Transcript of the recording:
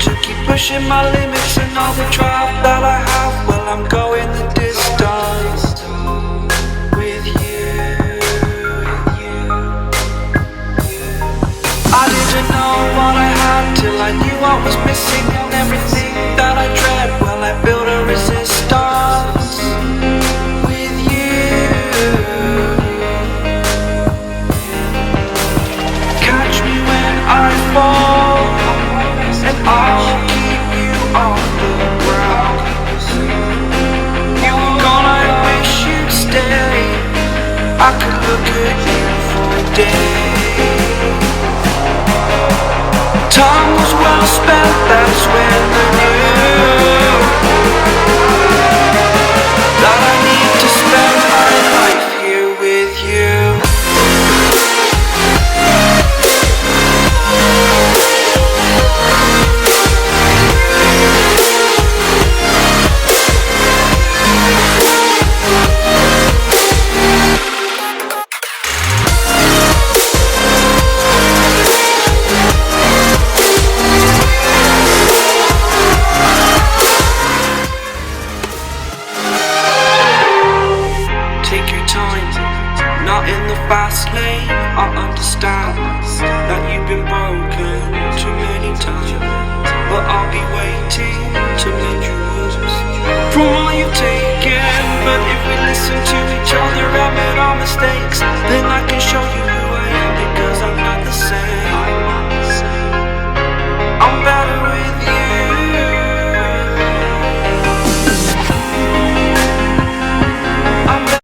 to keep pushing my limits and all the drive that I have. Well, I'm going the distance with you. I didn't know what I had till I knew I was missing, and everything that I dread, well, I built a resistance with you. Catch me when I fall, and I'll keep you on the ground. You were gone, I wish you'd stay. I could look at you for days. Time was well spent, that's when I knew that I need to spend my life here with you. Take your time, not in the fast lane. I understand that you've been broken too many times, but I'll be waiting to mend your wounds from all you've taken. But if we listen to each other, admit our mistakes, then I can show